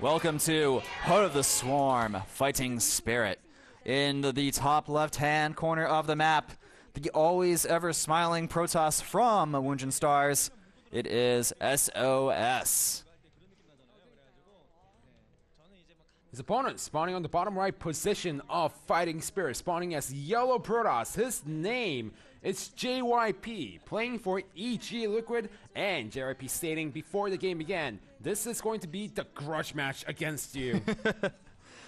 Welcome to Heart of the Swarm, Fighting Spirit. In the top left-hand corner of the map, the always ever smiling Protoss from Woongjin Stars, it is SOS. His opponent spawning on the bottom right position of Fighting Spirit, spawning as Yellow Protoss. His name is JYP, playing for EG Liquid, and JYP stating before the game began, this is going to be the grudge match against you.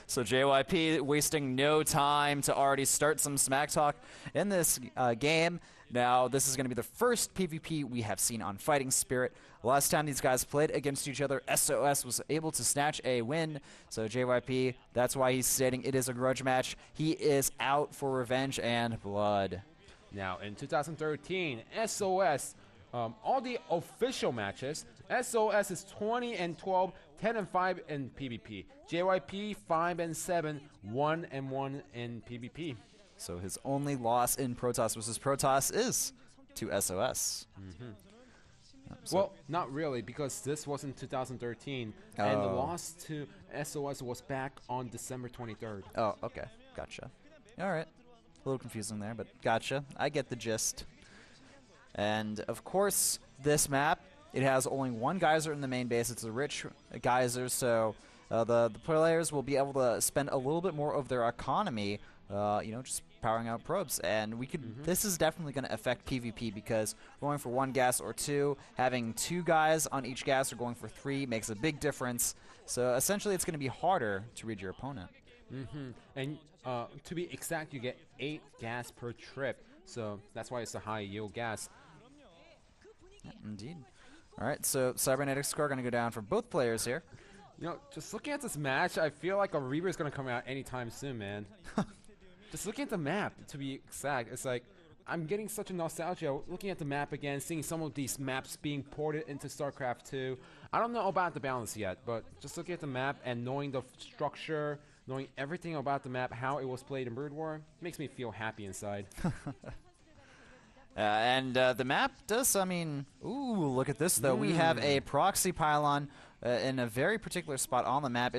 So JYP wasting no time to already start some smack talk in this game. Now, this is going to be the first PvP we have seen on Fighting Spirit. Last time these guys played against each other, SOS was able to snatch a win. So JYP, that's why he's stating it is a grudge match. He is out for revenge and blood. Now, in 2013, SOS, all the official matches, SOS is 20-12, 10-5 in PvP. JYP 5-7, 1-1 in PvP. So his only loss in Protoss versus Protoss is to SOS. Well, not really, because this was in 2013, and the loss to SOS was back on December 23rd. Oh, okay. Gotcha. All right. A little confusing there, but gotcha. I get the gist. And, of course, this map, it has only one geyser in the main base. It's a rich geyser, so the players will be able to spend a little bit more of their economy, just powering out probes. And we could. This is definitely going to affect PvP because going for one gas or two, having two guys on each gas or going for three makes a big difference. So essentially, it's going to be harder to read your opponent. And to be exact, you get 8 gas per trip, so that's why it's a high yield gas. Yeah, indeed. All right, so cybernetic score going to go down for both players here. You know, just looking at this match, I feel like a Reaver is going to come out anytime soon, man. Just looking at the map, to be exact, it's like I'm getting such a nostalgia looking at the map again, seeing some of these maps being ported into Starcraft2. I don't know about the balance yet, but just looking at the map and knowing the structure, knowing everything about the map, how it was played in Brood War, makes me feel happy inside. And the map does, ooh, look at this, though. We have a proxy pylon in a very particular spot on the map.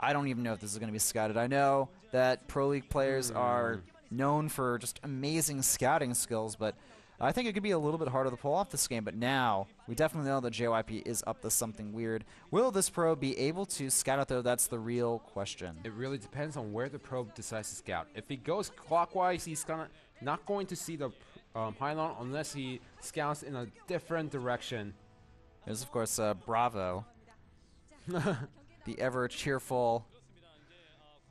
I don't even know if this is going to be scouted. I know that Pro League players are known for just amazing scouting skills, but I think it could be a little bit harder to pull off this game. But now, we definitely know that JYP is up to something weird. Will this pro be able to scout it, though? That's the real question. It really depends on where the pro decides to scout. If he goes clockwise, he's not going to see the pylon unless he scouts in a different direction. There's, of course, Bravo. The ever-cheerful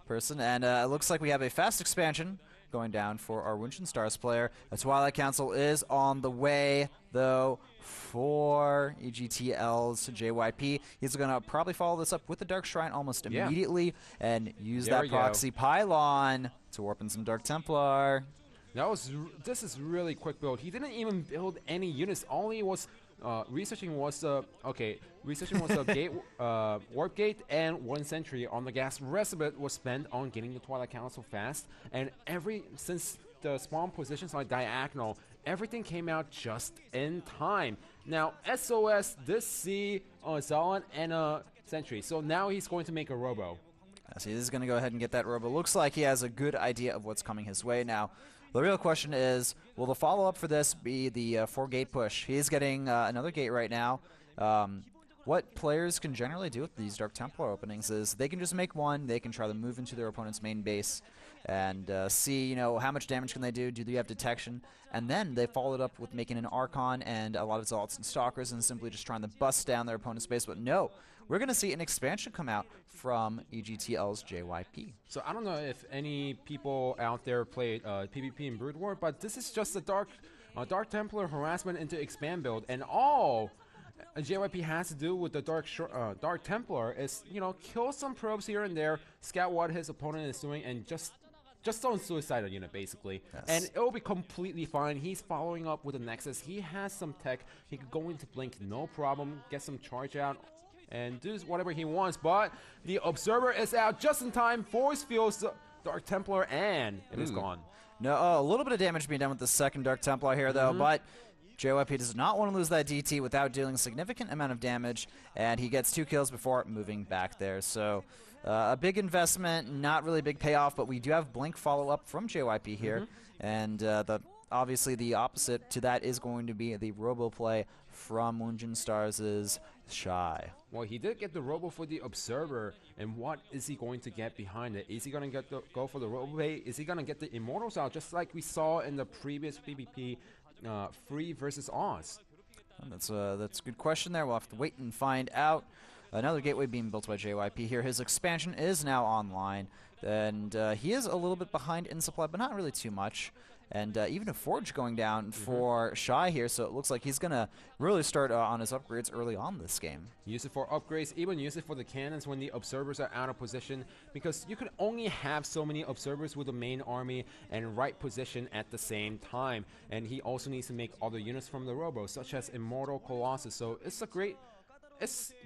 person. And it looks like we have a fast expansion going down for our Woongjin Stars player. The Twilight Council is on the way, though, for EGTL's JYP. He's going to probably follow this up with the Dark Shrine almost immediately and use that proxy pylon to warp in some Dark Templar. This is really quick build. He didn't even build any units. All he was researching was the gate, warp gate, and 1 sentry on the gas. The rest of it was spent on getting the Twilight Council fast. And since the spawn positions are diagonal, everything came out just in time. Now SOS did see Zalan and a sentry, so now he's going to make a robo. So he's going to go ahead and get that robo. Looks like he has a good idea of what's coming his way now. The real question is, will the follow-up for this be the 4-gate push? He's getting another gate right now. What players can generally do with these Dark Templar openings is they can just make one, they can try to move into their opponent's main base and see, how much damage can they do, do they have detection, and then they follow it up with making an Archon and a lot of Zealots and Stalkers and simply just trying to bust down their opponent's base. But no, we're going to see an expansion come out from EGTL's JYP. So I don't know if any people out there played PvP in Brood War, but this is just a Dark Templar harassment into expand build, and all JYP has to do with the Dark Templar is, kill some probes here and there, scout what his opponent is doing, and just don't suicide a unit, basically. Yes. And it'll be completely fine. He's following up with a Nexus. He has some tech. He could go into Blink, no problem, get some charge out, and do whatever he wants. But the Observer is out just in time, force fields Dark Templar, and it is gone. No, a little bit of damage being done with the second Dark Templar here, though, but JYP does not want to lose that DT without dealing a significant amount of damage, and he gets 2 kills before moving back there. So a big investment, not really a big payoff, but we do have Blink follow-up from JYP here, and obviously the opposite to that is going to be the robo play from Woongjin Stars' Shy. Well, he did get the robo for the Observer, and what is he going to get behind it? Is he going to go for the robo play? Is he going to get the Immortals out, just like we saw in the previous PvP Free versus Oz? That's a good question there. We'll have to wait and find out. Another gateway being built by JYP here. His expansion is now online, and he is a little bit behind in supply, but not really too much. And even a Forge going down for Shy here, so it looks like he's going to really start on his upgrades early on this game. Use it for upgrades, even use it for the cannons when the Observers are out of position, because you can only have so many Observers with the main army and right position at the same time. And he also needs to make other units from the Robo, such as Immortal Colossus. So it's a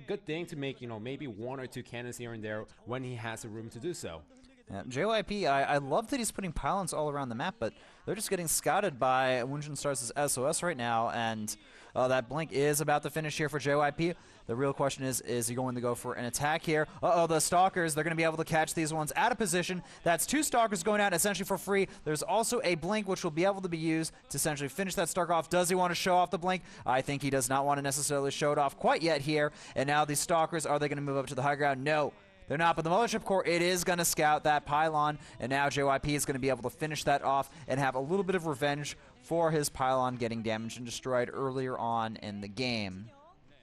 good thing to make, maybe 1 or 2 cannons here and there when he has the room to do so. JYP, I love that he's putting pylons all around the map, but they're just getting scouted by Woongjin Stars' SOS right now, and that blink is about to finish here for JYP. The real question is he going to go for an attack here? The Stalkers, they're going to be able to catch these ones out of position. That's 2 Stalkers going out essentially for free. There's also a blink which will be able to be used to essentially finish that Stalker off. Does he want to show off the blink? I think he does not want to necessarily show it off quite yet here. And now these Stalkers, are they going to move up to the high ground? No. They're not, but the Mothership Core, it is going to scout that pylon, and now JYP is going to be able to finish that off and have a little bit of revenge for his pylon getting damaged and destroyed earlier on in the game.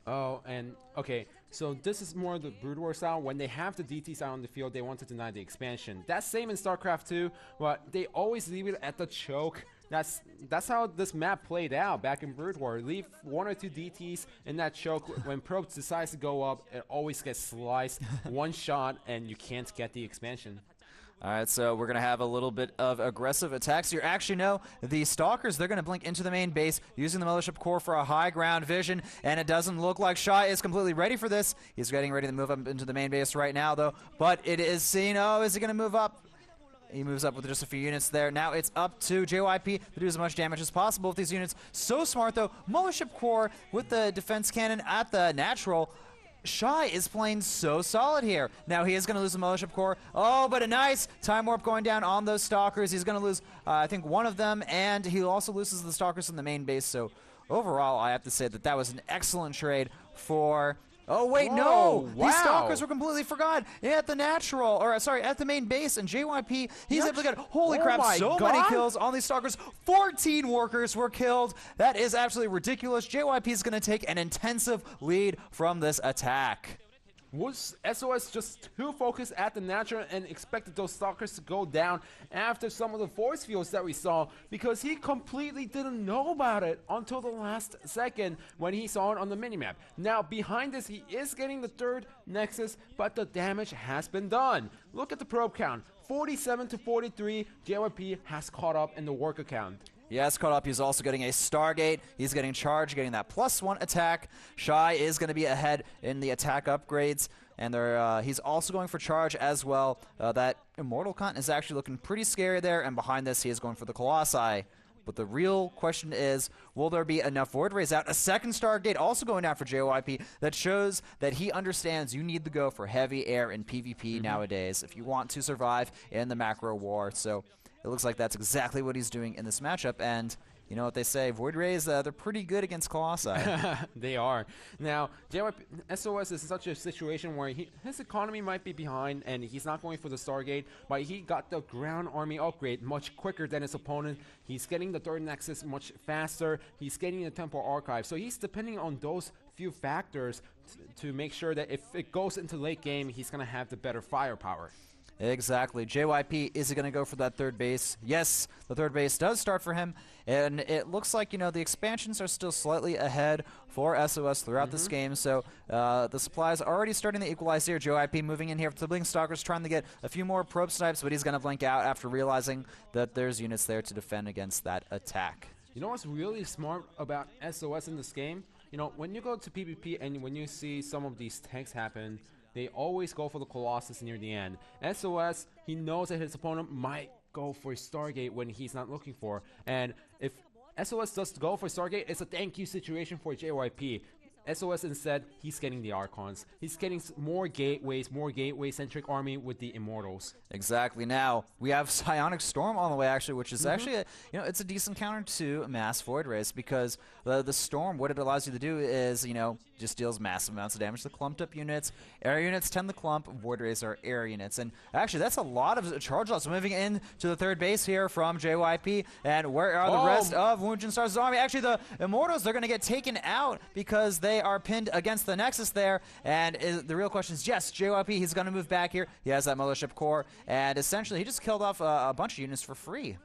Oh, and okay, so this is more the Brood War style. When they have the DTs out on the field, they want to deny the expansion. That's same in Starcraft2, but they always leave it at the choke. That's how this map played out back in Brood War. Leave 1 or 2 DTs in that choke. When Probes decides to go up, it always gets sliced. 1 shot, and you can't get the expansion. All right, so we're going to have a little bit of aggressive attacks here. Actually, no, the Stalkers, they're going to blink into the main base using the Mothership Core for a high ground vision, and it doesn't look like Shy is completely ready for this. He's getting ready to move up into the main base right now, though, but it is seen. Oh, is he going to move up? He moves up with just a few units there. Now it's up to JYP to do as much damage as possible with these units. So smart, though. Mothership Core with the defense cannon at the natural. Shy is playing so solid here. Now he is going to lose the Mothership Core. Oh, but a nice Time Warp going down on those Stalkers. He's going to lose, I think, 1 of them, and he also loses the Stalkers in the main base. So overall, I have to say that was an excellent trade for... Oh, wait, Whoa, no! wow. These Stalkers were completely forgot at the natural, or sorry, at the main base, and JYP, he's able to get, holy crap, so many kills on these Stalkers. 14 workers were killed. That is absolutely ridiculous. JYP is going to take an intensive lead from this attack. Was SOS just too focused at the natural and expected those Stalkers to go down after some of the force fields that we saw, because he completely didn't know about it until the last second when he saw it on the minimap. Now behind this, he is getting the 3rd Nexus, but the damage has been done. Look at the probe count, 47 to 43. JYP has caught up in the worker count. He has caught up. He's also getting a Stargate. He's getting charged, getting that +1 attack. Shy is going to be ahead in the attack upgrades, and he's also going for charge as well. That Immortal Cunt is actually looking pretty scary there, and behind this, he is going for the Colossi. But the real question is, will there be enough Void Rays out? A 2nd Stargate also going out for JYP. That shows that he understands you need to go for heavy air in PvP nowadays if you want to survive in the macro war. So it looks like that's exactly what he's doing in this matchup, and you know what they say, Void Rays, they're pretty good against Colossi. They are. Now, JYP SOS is such a situation where his economy might be behind, and he's not going for the Stargate, but he got the ground army upgrade much quicker than his opponent. He's getting the 3rd Nexus much faster. He's getting the Temple Archive, so he's depending on those few factors to make sure that if it goes into late game, he's going to have the better firepower. Exactly. JYP, is he going to go for that 3rd base? Yes, the 3rd base does start for him, and it looks like, the expansions are still slightly ahead for SOS throughout this game, so the supplies are already starting to equalize here. JYP moving in here for the Blink Stalkers, trying to get a few more probe snipes, but he's going to blink out after realizing that there's units there to defend against that attack. You know what's really smart about SOS in this game? When you go to PvP and when you see some of these tanks happen, they always go for the Colossus near the end. SOS, he knows that his opponent might go for Stargate when he's not looking for. And if SOS does go for Stargate, it's a thank you situation for JYP. SOS instead, he's getting the Archons. He's getting more gateway-centric army with the Immortals. Exactly. Now, we have Psionic Storm on the way, actually, which is actually, it's a decent counter to Mass Void Race, because the Storm, what it allows you to do is, just deals massive amounts of damage to clumped up units. Air units tend to clump, Void Rays are air units. And actually, that's a lot of charge loss moving in to the third base here from JYP. And where are the rest of Woongjin Stars' army? Actually, the Immortals, they're going to get taken out because they are pinned against the Nexus there. And the real question is, yes, JYP, he's going to move back here. He has that Mothership Core. And essentially, he just killed off a bunch of units for free.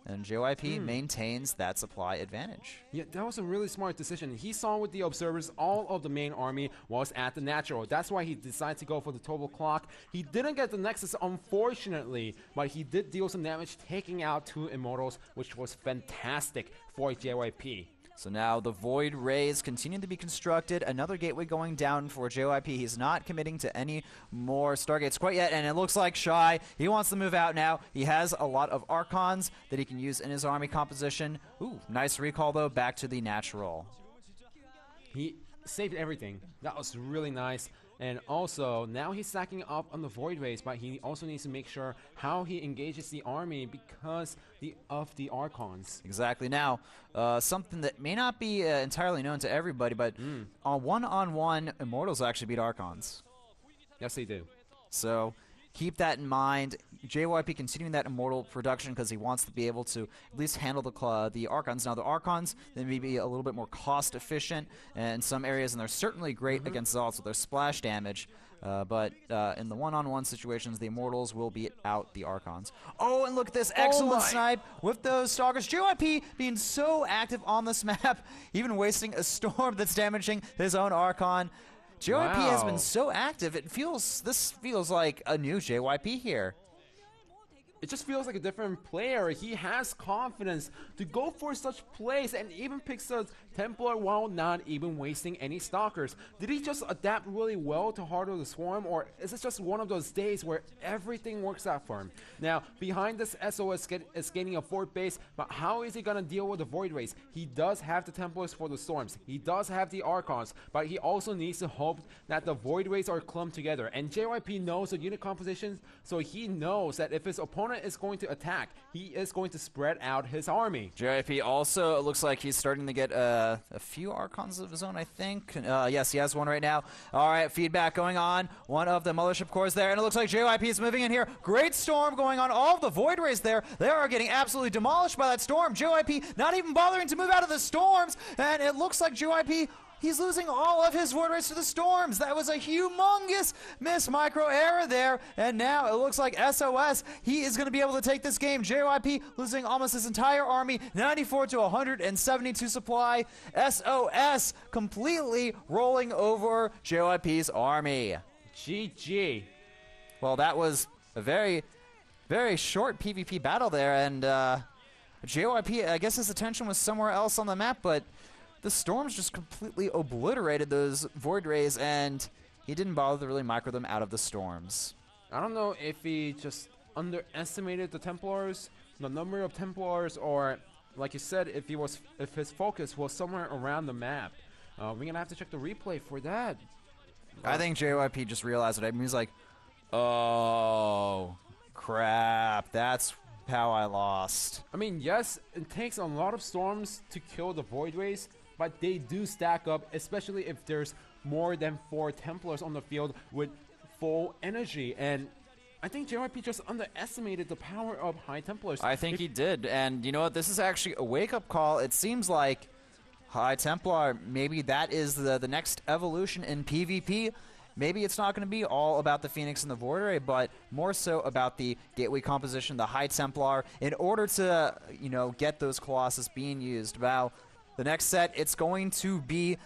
And JYP maintains that supply advantage. Yeah, that was a really smart decision. He saw with the observers all of the main army was at the natural. That's why he decided to go for the total clock. He didn't get the Nexus, unfortunately, but he did deal some damage, taking out 2 Immortals, which was fantastic for JYP. So now the Void Rays continue to be constructed. Another gateway going down for JYP. He's not committing to any more Stargates quite yet, and it looks like Shy, he wants to move out now. He has a lot of Archons that he can use in his army composition. Ooh, nice recall, though, back to the natural. He saved everything. That was really nice. And also, now he's stacking up on the Void Rays, but he also needs to make sure how he engages the army because of the Archons. Exactly. Now, something that may not be entirely known to everybody, but on one-on-one, Immortals actually beat Archons. Yes, they do. So keep that in mind. JYP continuing that Immortal production because he wants to be able to at least handle the Archons. Now, the Archons, they may be a little bit more cost efficient in some areas, and they're certainly great against Zalts with their splash damage. But in the one-on-one situations, the Immortals will beat out the Archons. Oh, and look at this excellent snipe with those Stalkers. JYP being so active on this map, even wasting a Storm that's damaging his own Archon. JYP has been so active, this feels like a new JYP here. It just feels like a different player. He has confidence to go for such plays and even picks a Templar while not even wasting any Stalkers. Did he just adapt really well to Heart of the Swarm, or is it just one of those days where everything works out for him? Now, behind this, SOS is gaining a 4th base, but how is he going to deal with the Void Rays? He does have the Templars for the Storms. He does have the Archons, but he also needs to hope that the Void Rays are clumped together. And JYP knows the unit composition, so he knows that if his opponent is going to attack, he is going to spread out his army. JYP also, it looks like he's starting to get a few Archons of his own, I think. Yes, he has one right now. All right, feedback going on. One of the Mothership Cores there, and it looks like JYP is moving in here. Great Storm going on. All of the Void Rays there, they are getting absolutely demolished by that Storm. JYP not even bothering to move out of the Storms, and it looks like JYP, he's losing all of his Void Rays to the Storms. That was a humongous miss micro error there. And now it looks like SOS, he is going to be able to take this game. JYP losing almost his entire army, 94 to 172 supply. SOS completely rolling over JYP's army. GG. Well, that was a very, very short PvP battle there. And JYP, I guess his attention was somewhere else on the map, but the Storms just completely obliterated those Void Rays, and he didn't bother to really micro them out of the Storms. I don't know if he just underestimated the Templars, the number of Templars, or, like you said, if his focus was somewhere around the map. We're going to have to check the replay for that. I think JYP just realized it. I mean, he's like, oh, crap, that's how I lost. I mean, yes, it takes a lot of Storms to kill the Void Rays, but they do stack up, especially if there's more than 4 Templars on the field with full energy. And I think JYP just underestimated the power of High Templars. I think he did. And you know what? This is actually a wake-up call. It seems like High Templar, maybe that is the next evolution in PvP. Maybe it's not going to be all about the Phoenix and the Void Ray, but more so about the gateway composition, the High Templar, in order to, get those Colossus being used. Now, the next set, it's going to be